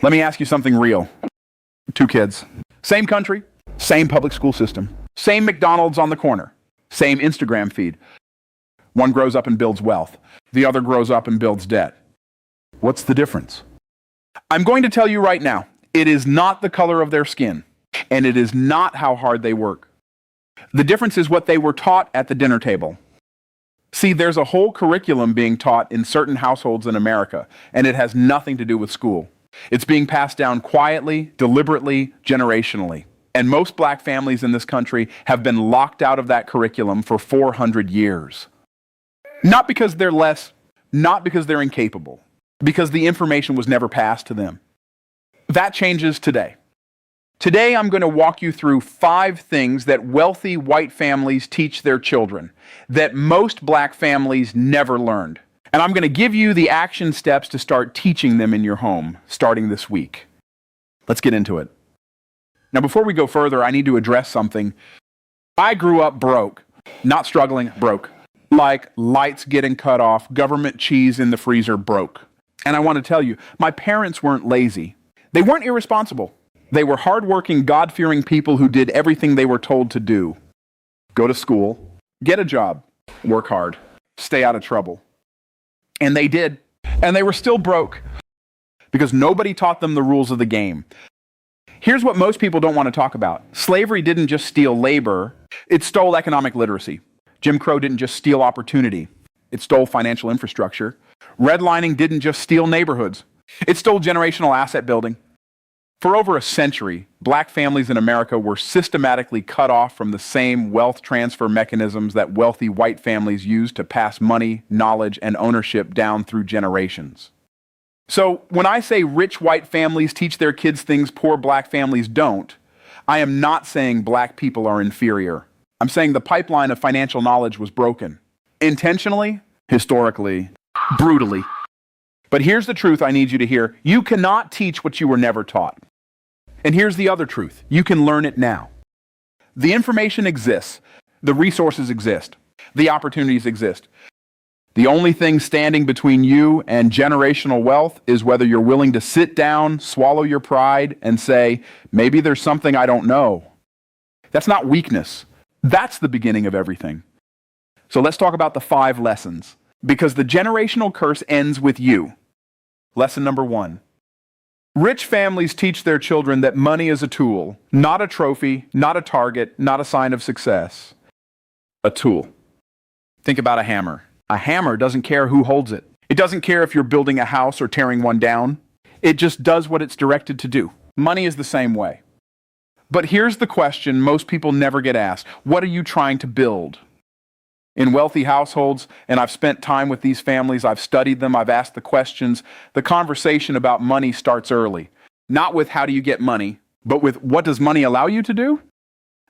Let me ask you something real. 2 kids. Same country, same public school system, same McDonald's on the corner, same Instagram feed. One grows up and builds wealth. The other grows up and builds debt. What's the difference? I'm going to tell you right now, it is not the color of their skin, and it is not how hard they work. The difference is what they were taught at the dinner table. See, there's a whole curriculum being taught in certain households in America, and it has nothing to do with school. It's being passed down quietly, deliberately, generationally. And most black families in this country have been locked out of that curriculum for 400 years. Not because they're less, not because they're incapable, because the information was never passed to them. That changes today. Today, I'm going to walk you through 5 things that wealthy white families teach their children that most black families never learned. And I'm going to give you the action steps to start teaching them in your home, starting this week. Let's get into it. Now, before we go further, I need to address something. I grew up broke, not struggling, broke. Like lights getting cut off, government cheese in the freezer, broke. And I want to tell you, my parents weren't lazy. They weren't irresponsible. They were hardworking, God-fearing people who did everything they were told to do. Go to school, get a job, work hard, stay out of trouble. And they did. And they were still broke because nobody taught them the rules of the game. Here's what most people don't want to talk about. Slavery didn't just steal labor, it stole economic literacy. Jim Crow didn't just steal opportunity, it stole financial infrastructure. Redlining didn't just steal neighborhoods, it stole generational asset building. For over a century, black families in America were systematically cut off from the same wealth transfer mechanisms that wealthy white families used to pass money, knowledge, and ownership down through generations. So when I say rich white families teach their kids things poor black families don't, I am not saying black people are inferior. I'm saying the pipeline of financial knowledge was broken. Intentionally, historically, brutally. But here's the truth I need you to hear. You cannot teach what you were never taught. And here's the other truth. You can learn it now. The information exists. The resources exist. The opportunities exist. The only thing standing between you and generational wealth is whether you're willing to sit down, swallow your pride, and say, maybe there's something I don't know. That's not weakness. That's the beginning of everything. So let's talk about the 5 lessons, because the generational curse ends with you. Lesson number 1. Rich families teach their children that money is a tool, not a trophy, not a target, not a sign of success. A tool. Think about a hammer. A hammer doesn't care who holds it. It doesn't care if you're building a house or tearing one down. It just does what it's directed to do. Money is the same way. But here's the question most people never get asked. What are you trying to build? In wealthy households, and I've spent time with these families, I've studied them, I've asked the questions, the conversation about money starts early. Not with how do you get money, but with what does money allow you to do?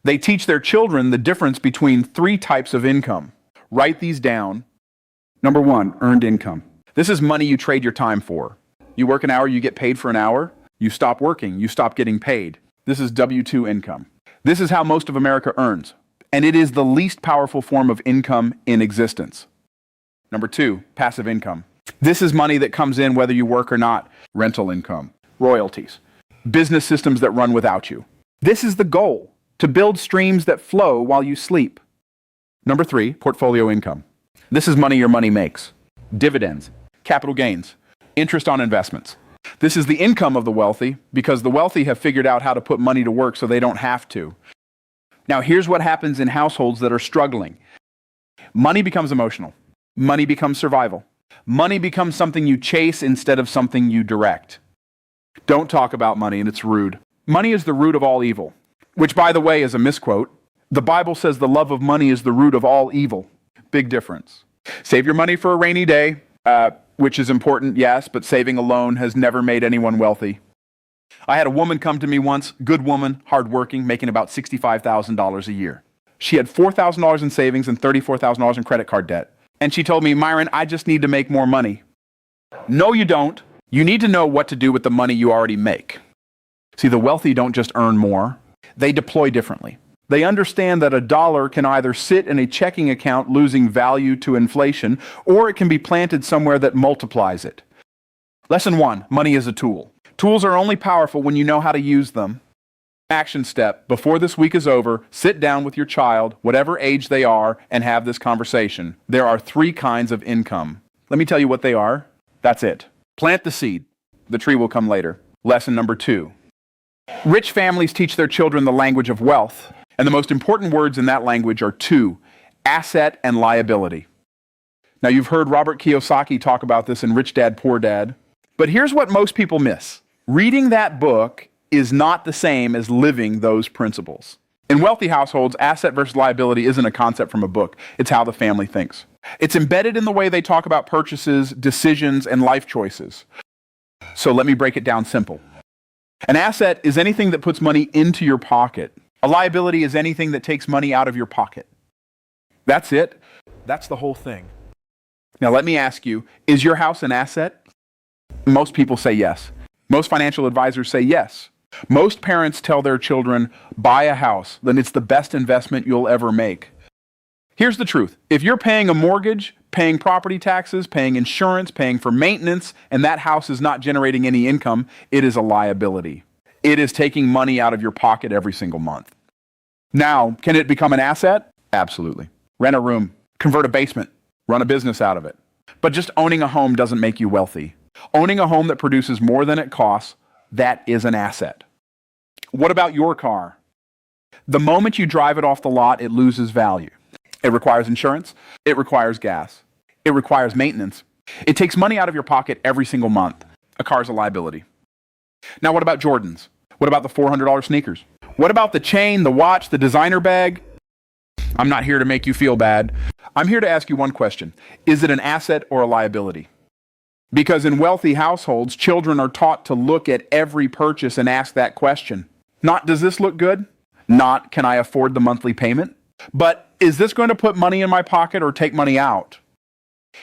They teach their children the difference between 3 types of income. Write these down. Number 1, earned income. This is money you trade your time for. You work an hour, you get paid for an hour. You stop working, you stop getting paid. This is W-2 income. This is how most of America earns. And it is the least powerful form of income in existence. Number 2, passive income. This is money that comes in whether you work or not. Rental income, royalties, business systems that run without you. This is the goal, to build streams that flow while you sleep. Number 3, portfolio income. This is money your money makes. Dividends, capital gains, interest on investments. This is the income of the wealthy because the wealthy have figured out how to put money to work so they don't have to. Now, here's what happens in households that are struggling. Money becomes emotional. Money becomes survival. Money becomes something you chase instead of something you direct. Don't talk about money, and it's rude. Money is the root of all evil, which, by the way, is a misquote. The Bible says the love of money is the root of all evil. Big difference. Save your money for a rainy day, which is important, yes, but saving alone has never made anyone wealthy. I had a woman come to me once, good woman, hardworking, making about $65,000 a year. She had $4,000 in savings and $34,000 in credit card debt. And she told me, Myron, I just need to make more money. No, you don't. You need to know what to do with the money you already make. See, the wealthy don't just earn more. They deploy differently. They understand that a dollar can either sit in a checking account losing value to inflation, or it can be planted somewhere that multiplies it. Lesson 1, money is a tool. Tools are only powerful when you know how to use them. Action step: before this week is over, sit down with your child, whatever age they are, and have this conversation. There are 3 kinds of income. Let me tell you what they are. That's it. Plant the seed. The tree will come later. Lesson number 2. Rich families teach their children the language of wealth, and the most important words in that language are 2: asset and liability. Now, you've heard Robert Kiyosaki talk about this in Rich Dad, Poor Dad, but here's what most people miss. Reading that book is not the same as living those principles. In wealthy households, asset versus liability isn't a concept from a book. It's how the family thinks. It's embedded in the way they talk about purchases, decisions, and life choices. So let me break it down simple. An asset is anything that puts money into your pocket. A liability is anything that takes money out of your pocket. That's it. That's the whole thing. Now let me ask you, is your house an asset? Most people say yes. Most financial advisors say yes. Most parents tell their children, buy a house, then it's the best investment you'll ever make. Here's the truth. If you're paying a mortgage, paying property taxes, paying insurance, paying for maintenance, and that house is not generating any income, it is a liability. It is taking money out of your pocket every single month. Now, can it become an asset? Absolutely. Rent a room, convert a basement, run a business out of it. But just owning a home doesn't make you wealthy. Owning a home that produces more than it costs, that is an asset. What about your car? The moment you drive it off the lot, it loses value. It requires insurance. It requires gas. It requires maintenance. It takes money out of your pocket every single month. A car's a liability. Now, what about Jordans? What about the $400 sneakers? What about the chain, the watch, the designer bag? I'm not here to make you feel bad. I'm here to ask you one question. Is it an asset or a liability? Because in wealthy households, children are taught to look at every purchase and ask that question. Not, does this look good? Not, can I afford the monthly payment? But, is this going to put money in my pocket or take money out?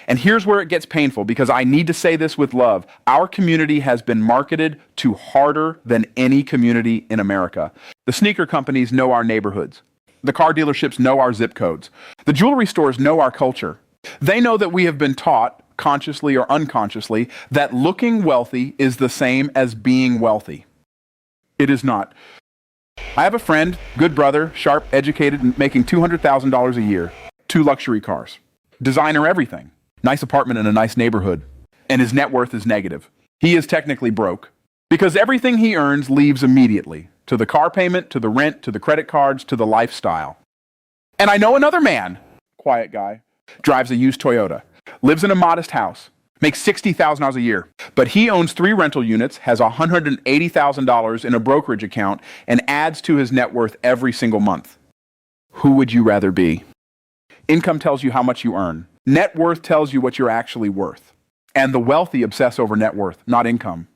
And here's where it gets painful, because I need to say this with love. Our community has been marketed to harder than any community in America. The sneaker companies know our neighborhoods. The car dealerships know our zip codes. The jewelry stores know our culture. They know that we have been taught, consciously or unconsciously, that looking wealthy is the same as being wealthy. It is not. I have a friend, good brother, sharp, educated, and making $200,000 a year. 2 luxury cars. Designer everything. Nice apartment in a nice neighborhood. And his net worth is negative. He is technically broke. Because everything he earns leaves immediately. To the car payment, to the rent, to the credit cards, to the lifestyle. And I know another man, quiet guy, drives a used Toyota, lives in a modest house, makes $60,000 a year, but he owns 3 rental units, has $180,000 in a brokerage account, and adds to his net worth every single month. Who would you rather be? Income tells you how much you earn. Net worth tells you what you're actually worth. And the wealthy obsess over net worth, not income.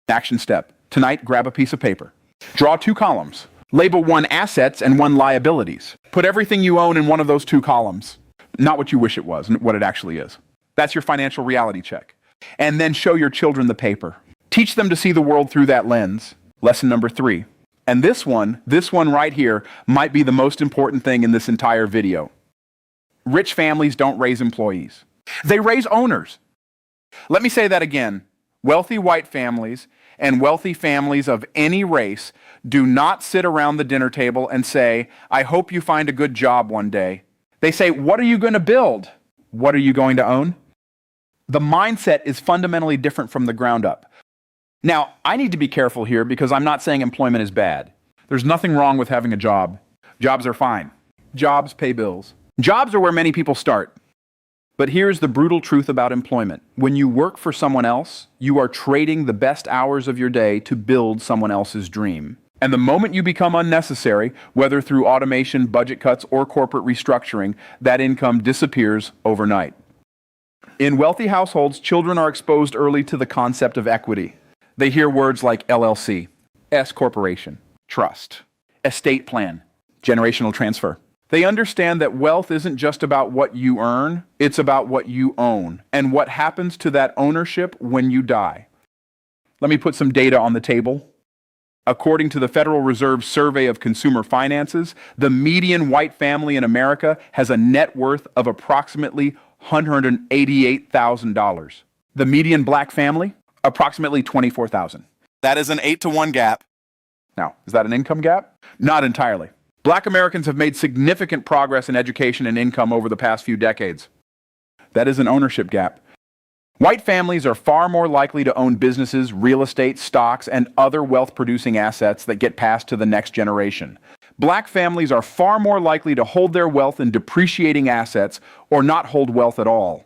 Action step. Tonight, grab a piece of paper. Draw 2 columns. Label 1 assets and 1 liabilities. Put everything you own in one of those 2 columns. Not what you wish it was, what it actually is. That's your financial reality check. And then show your children the paper. Teach them to see the world through that lens. Lesson number 3. And this one right here might be the most important thing in this entire video. Rich families don't raise employees. They raise owners. Let me say that again. Wealthy white families and wealthy families of any race do not sit around the dinner table and say, I hope you find a good job one day. They say, what are you going to build? What are you going to own? The mindset is fundamentally different from the ground up. Now, I need to be careful here because I'm not saying employment is bad. There's nothing wrong with having a job. Jobs are fine. Jobs pay bills. Jobs are where many people start. But here's the brutal truth about employment. When you work for someone else, you are trading the best hours of your day to build someone else's dream. And the moment you become unnecessary, whether through automation, budget cuts, or corporate restructuring, that income disappears overnight. In wealthy households, children are exposed early to the concept of equity. They hear words like LLC, S corporation, trust, estate plan, generational transfer. They understand that wealth isn't just about what you earn, it's about what you own and what happens to that ownership when you die. Let me put some data on the table. According to the Federal Reserve Survey of Consumer Finances, the median white family in America has a net worth of approximately $188,000. The median black family, approximately $24,000. That is an 8-to-1 gap. Now, is that an income gap? Not entirely. Black Americans have made significant progress in education and income over the past few decades. That is an ownership gap. White families are far more likely to own businesses, real estate, stocks, and other wealth-producing assets that get passed to the next generation. Black families are far more likely to hold their wealth in depreciating assets or not hold wealth at all.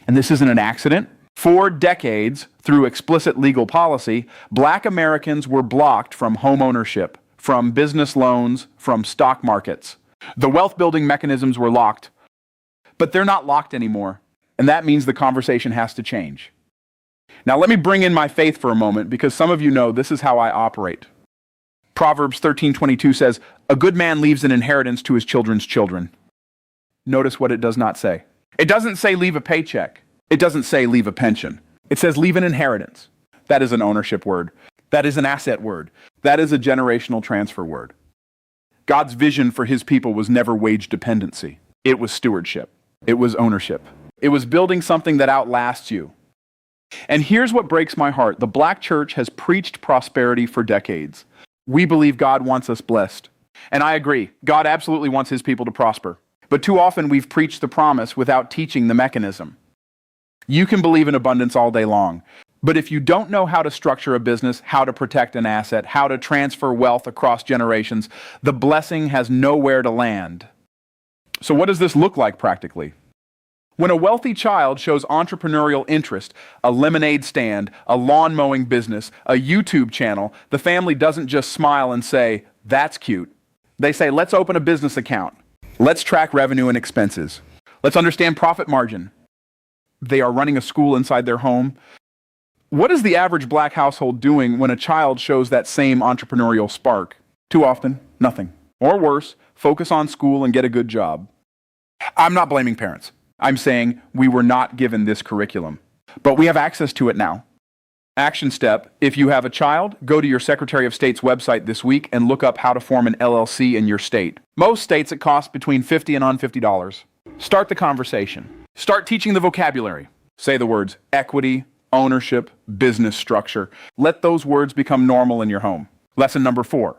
And this isn't an accident. For decades, through explicit legal policy, Black Americans were blocked from home ownership, from business loans, from stock markets. The wealth-building mechanisms were locked, but they're not locked anymore, and that means the conversation has to change. Now let me bring in my faith for a moment, because some of you know this is how I operate. Proverbs 13:22 says, "A good man leaves an inheritance to his children's children." Notice what it does not say. It doesn't say leave a paycheck. It doesn't say leave a pension. It says leave an inheritance. That is an ownership word. That is an asset word. That is a generational transfer word. God's vision for his people was never wage dependency. It was stewardship. It was ownership. It was building something that outlasts you. And here's what breaks my heart. The Black church has preached prosperity for decades. We believe God wants us blessed. And I agree. God absolutely wants his people to prosper. But too often we've preached the promise without teaching the mechanism. You can believe in abundance all day long, but if you don't know how to structure a business, how to protect an asset, how to transfer wealth across generations, the blessing has nowhere to land. So what does this look like practically? When a wealthy child shows entrepreneurial interest, a lemonade stand, a lawn mowing business, a YouTube channel, the family doesn't just smile and say, "That's cute." They say, "Let's open a business account. Let's track revenue and expenses. Let's understand profit margin." They are running a school inside their home. What is the average Black household doing when a child shows that same entrepreneurial spark? Too often, nothing. Or worse, focus on school and get a good job. I'm not blaming parents. I'm saying we were not given this curriculum, but we have access to it now. Action step: if you have a child, go to your Secretary of State's website this week and look up how to form an LLC in your state. Most states it costs between $50 and $150. Start the conversation. Start teaching the vocabulary. Say the words equity, ownership, business structure. Let those words become normal in your home. Lesson number 4.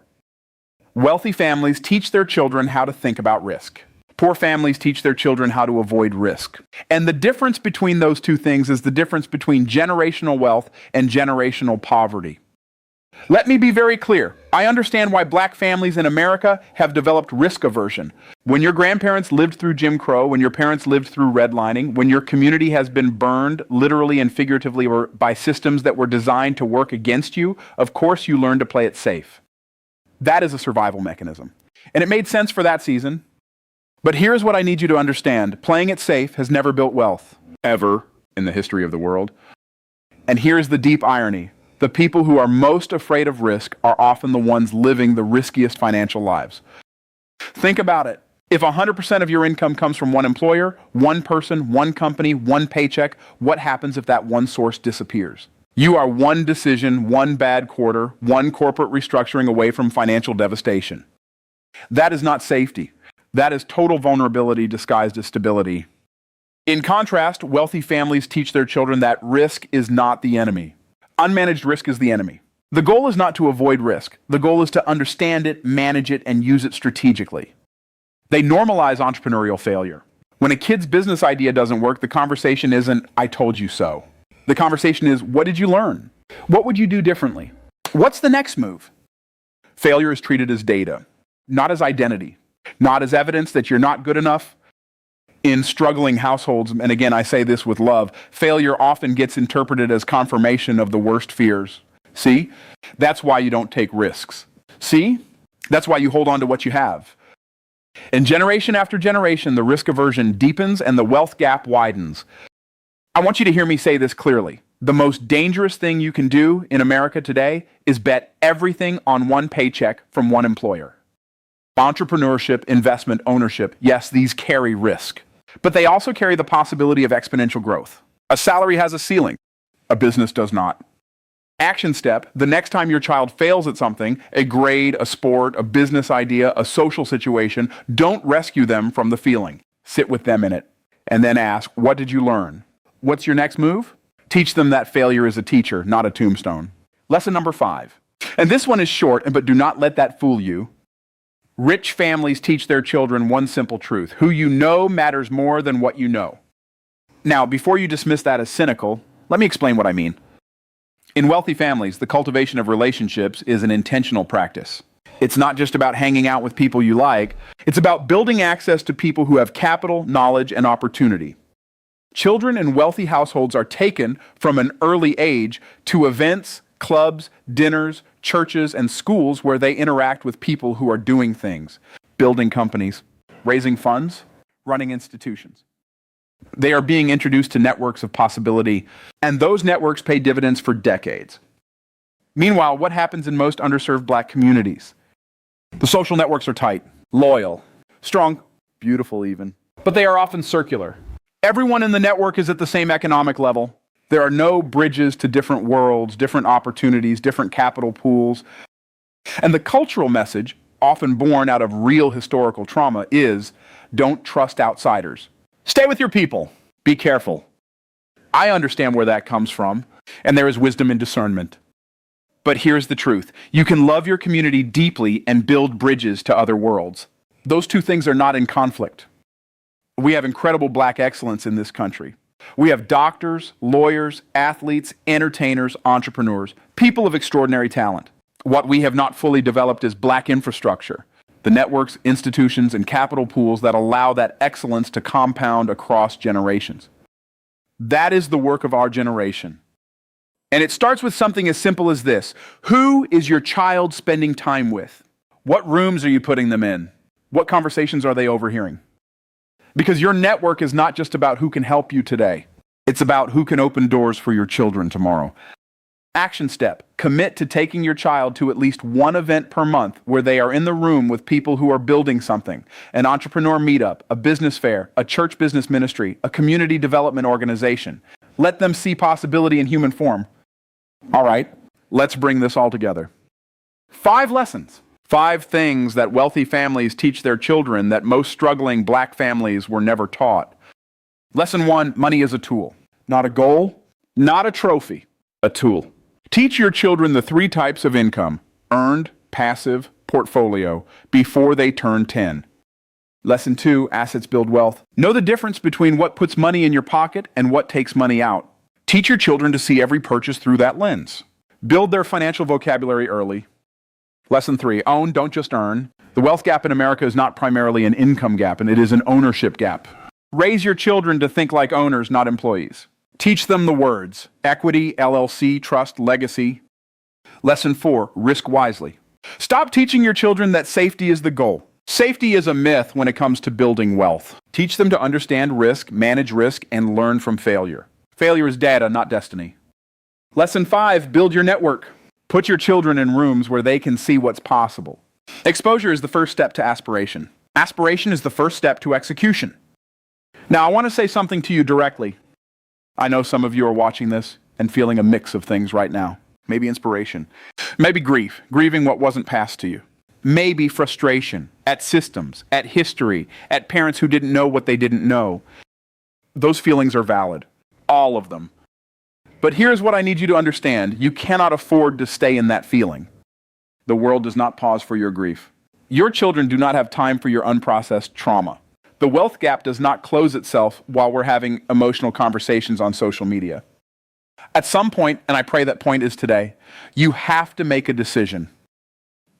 Wealthy families teach their children how to think about risk. Poor families teach their children how to avoid risk. And the difference between those two things is the difference between generational wealth and generational poverty. Let me be very clear. I understand why Black families in America have developed risk aversion. When your grandparents lived through Jim Crow, when your parents lived through redlining, when your community has been burned literally and figuratively or by systems that were designed to work against you, of course you learn to play it safe. That is a survival mechanism. And it made sense for that season. But here's what I need you to understand. Playing it safe has never built wealth, ever, in the history of the world. And here's the deep irony. The people who are most afraid of risk are often the ones living the riskiest financial lives. Think about it. If 100% of your income comes from one employer, one person, one company, one paycheck, what happens if that one source disappears? You are one decision, one bad quarter, one corporate restructuring away from financial devastation. That is not safety. That is total vulnerability disguised as stability. In contrast, wealthy families teach their children that risk is not the enemy. Unmanaged risk is the enemy. The goal is not to avoid risk. The goal is to understand it, manage it, and use it strategically. They normalize entrepreneurial failure. When a kid's business idea doesn't work, the conversation isn't, "I told you so." The conversation is, "What did you learn? What would you do differently? What's the next move?" Failure is treated as data, not as identity, not as evidence that you're not good enough. In struggling households, and again, I say this with love, failure often gets interpreted as confirmation of the worst fears. See? That's why you don't take risks. See? That's why you hold on to what you have. And generation after generation, the risk aversion deepens and the wealth gap widens. I want you to hear me say this clearly. The most dangerous thing you can do in America today is bet everything on one paycheck from one employer. Entrepreneurship, investment, ownership, yes, these carry risk. But they also carry the possibility of exponential growth. A salary has a ceiling. A business does not. Action step: the next time your child fails at something, a grade, a sport, a business idea, a social situation, don't rescue them from the feeling. Sit with them in it. And then ask, what did you learn? What's your next move? Teach them that failure is a teacher, not a tombstone. Lesson number 5. And this one is short, but do not let that fool you. Rich families teach their children one simple truth: who you know matters more than what you know. Now, before you dismiss that as cynical, let me explain what I mean. In wealthy families, the cultivation of relationships is an intentional practice. It's not just about hanging out with people you like. It's about building access to people who have capital, knowledge, and opportunity. Children in wealthy households are taken from an early age to events, clubs, dinners, churches, and schools where they interact with people who are doing things, building companies, raising funds, running institutions. They are being introduced to networks of possibility, and those networks pay dividends for decades. Meanwhile, what happens in most underserved black communities? The social networks are tight, loyal, strong, beautiful even, but they are often circular. Everyone in the network is at the same economic level. There are no bridges to different worlds, different opportunities, different capital pools. And the cultural message, often born out of real historical trauma, is don't trust outsiders. Stay with your people. Be careful. I understand where that comes from, and there is wisdom in discernment. But here's the truth. You can love your community deeply and build bridges to other worlds. Those two things are not in conflict. We have incredible black excellence in this country. We have doctors, lawyers, athletes, entertainers, entrepreneurs, people of extraordinary talent. What we have not fully developed is black infrastructure, the networks, institutions, and capital pools that allow that excellence to compound across generations. That is the work of our generation. And it starts with something as simple as this. Who is your child spending time with? What rooms are you putting them in? What conversations are they overhearing? Because your network is not just about who can help you today. It's about who can open doors for your children tomorrow. Action step. Commit to taking your child to at least one event per month where they are in the room with people who are building something. An entrepreneur meetup, a business fair, a church business ministry, a community development organization. Let them see possibility in human form. All right, let's bring this all together. 5 lessons. 5 things that wealthy families teach their children that most struggling black families were never taught. Lesson 1, money is a tool. Not a goal, not a trophy, a tool. Teach your children the 3 types of income: earned, passive, portfolio, before they turn 10. Lesson 2, assets build wealth. Know the difference between what puts money in your pocket and what takes money out. Teach your children to see every purchase through that lens. Build their financial vocabulary early. Lesson 3, own, don't just earn. The wealth gap in America is not primarily an income gap, and it is an ownership gap. Raise your children to think like owners, not employees. Teach them the words: equity, LLC, trust, legacy. Lesson 4, risk wisely. Stop teaching your children that safety is the goal. Safety is a myth when it comes to building wealth. Teach them to understand risk, manage risk, and learn from failure. Failure is data, not destiny. Lesson 5, build your network. Put your children in rooms where they can see what's possible. Exposure is the first step to aspiration. Aspiration is the first step to execution. Now, I want to say something to you directly. I know some of you are watching this and feeling a mix of things right now. Maybe inspiration. Maybe grief, grieving what wasn't passed to you. Maybe frustration at systems, at history, at parents who didn't know what they didn't know. Those feelings are valid. All of them. But here's what I need you to understand. You cannot afford to stay in that feeling. The world does not pause for your grief. Your children do not have time for your unprocessed trauma. The wealth gap does not close itself while we're having emotional conversations on social media. At some point, and I pray that point is today, you have to make a decision.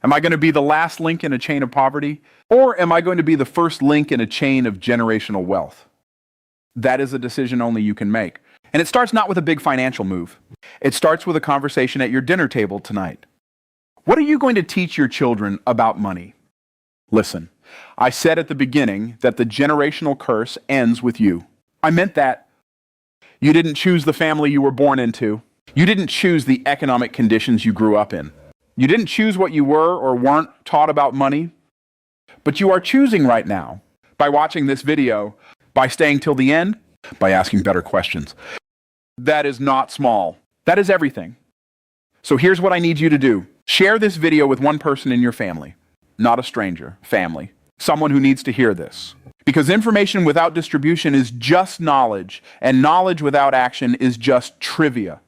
Am I going to be the last link in a chain of poverty, or am I going to be the first link in a chain of generational wealth? That is a decision only you can make. And it starts not with a big financial move. It starts with a conversation at your dinner table tonight. What are you going to teach your children about money? Listen, I said at the beginning that the generational curse ends with you. I meant that. You didn't choose the family you were born into. You didn't choose the economic conditions you grew up in. You didn't choose what you were or weren't taught about money. But you are choosing right now by watching this video, by staying till the end, by asking better questions. That is not small. That is everything. So here's what I need you to do. Share this video with one person in your family. Not a stranger, family. Someone who needs to hear this. Because information without distribution is just knowledge, and knowledge without action is just trivia.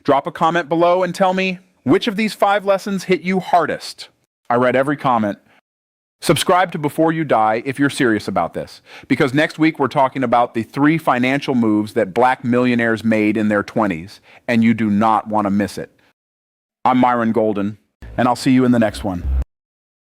Drop a comment below and tell me which of these 5 lessons hit you hardest. I read every comment. Subscribe to Before You Die if you're serious about this, because next week we're talking about the 3 financial moves that black millionaires made in their 20s, and you do not want to miss it. I'm Myron Golden, and I'll see you in the next one.